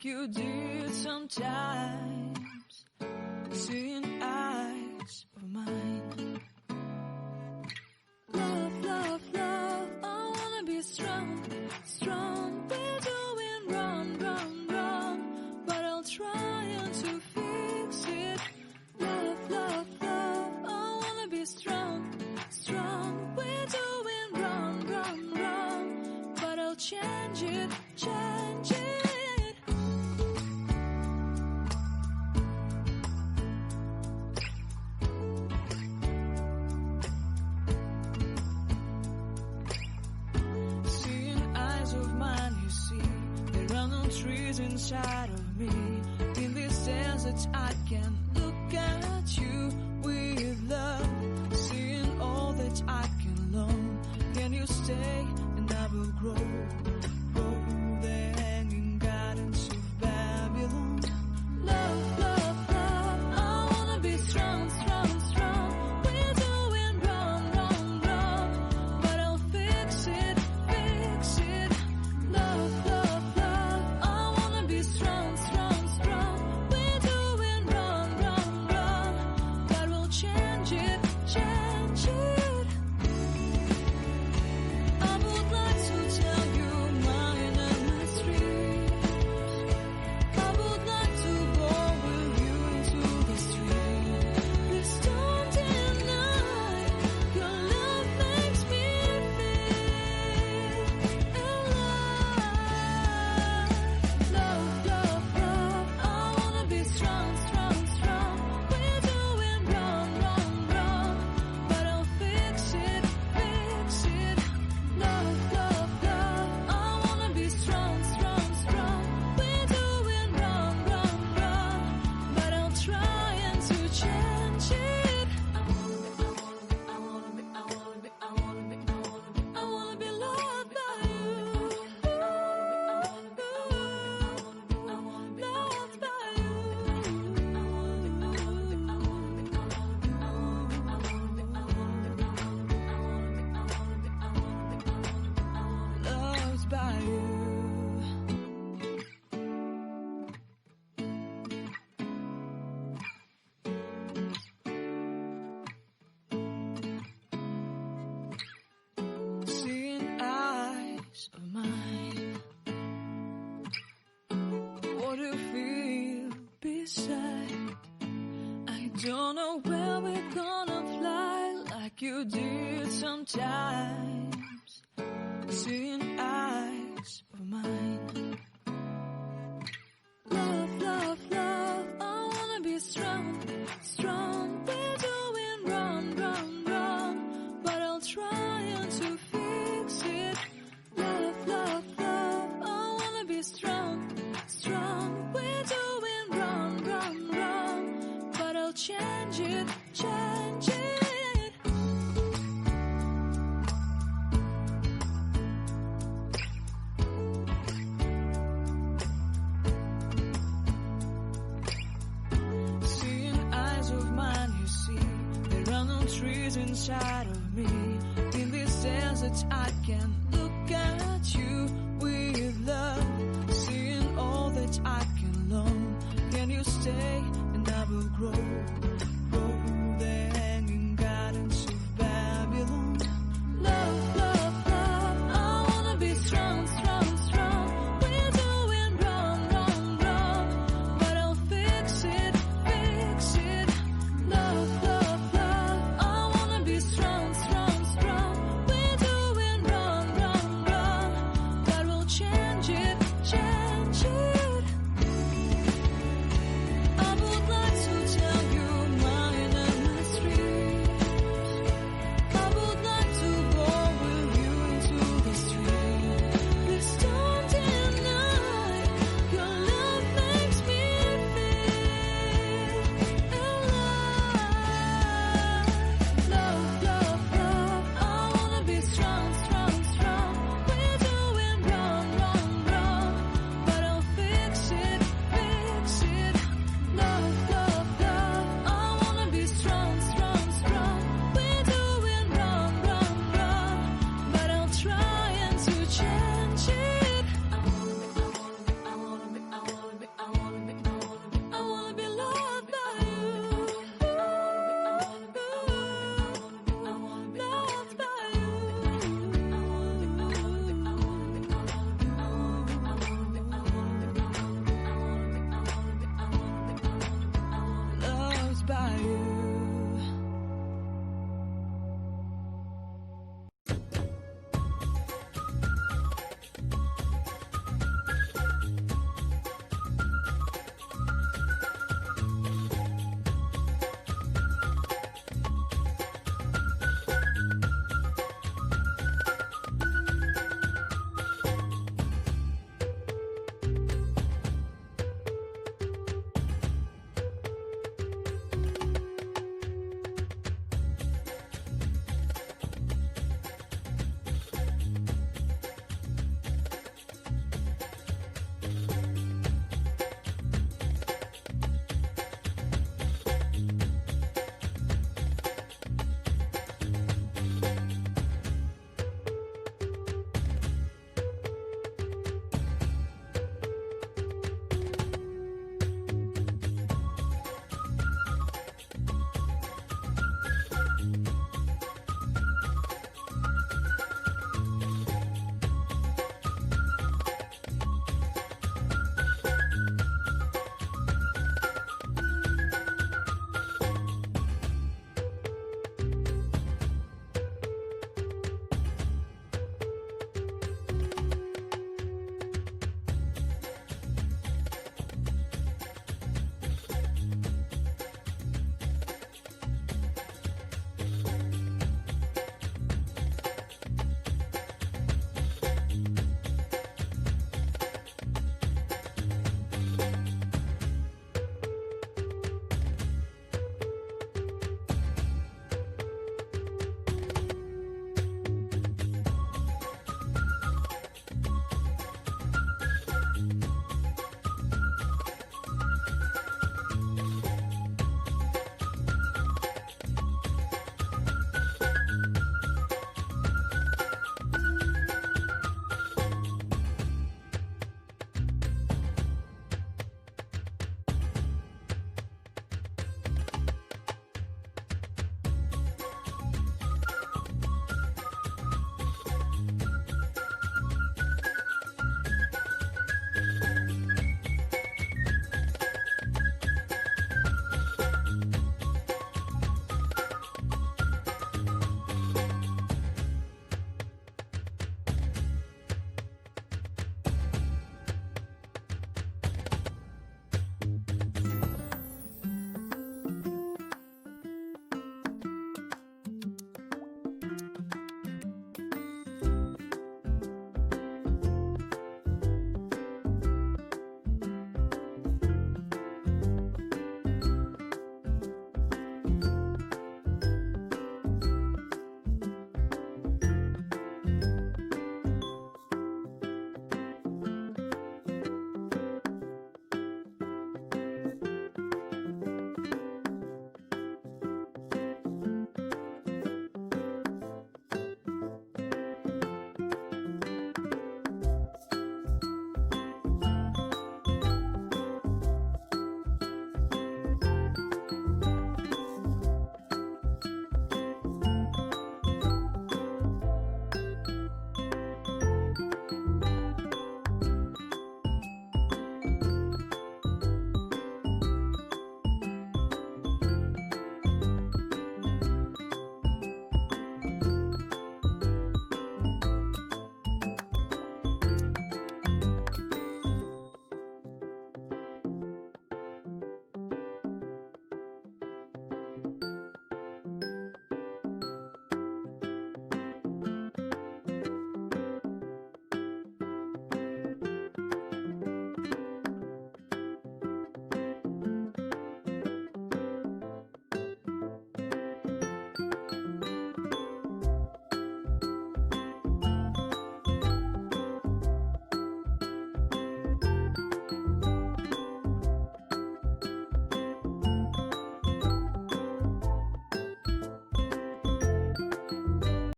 like you did sometimes. Seeing eyes of mine. Love, love, love, I wanna be strong, strong. We're doing wrong, wrong, wrong, but I'll try to fix it. Love, love, love, I wanna be strong, strong. We're doing wrong, wrong, wrong, but I'll change it, change it. Trees inside of me. In this desert I can look at you with love. Seeing all that I can learn. Can you stay and I will grow? Grow the hanging gardens of Babylon. Love, love, love, I wanna be strong, strong, strong. We're doing wrong, wrong, wrong, but I'll fix it, fix it. Love, love, strong, strong, strong. We're doing wrong, wrong, wrong, but we'll change it, change it. I would like to tell you my mysteries. I would like to go with you to the street. Please don't deny your love makes me feel alive. Love, love, love, I wanna be strong, strong, strong. We're doing wrong, wrong, wrong, but I'll fix it, fix it. Love, love, love, I wanna be strong, strong, strong. We're doing wrong, wrong, wrong, but I'll try to change it. I wanna be loved by you. Loved by you. Loved by you. Seeing eyes of mine. What do you feel beside? I don't know where we're gonna fly like you did sometimes. Seeing eyes of mine. Love, love, love, I wanna be strong, strong. We're doing wrong, wrong, wrong, but I'll try to fix it. Love, love, love, I wanna be strong, strong. We're doing wrong, wrong, wrong, but I'll change it, change it. Seeing eyes of mine, you see, there are no trees inside of me. In this desert I can look at you with love. Seeing all that I can learn. Can you stay and I will grow?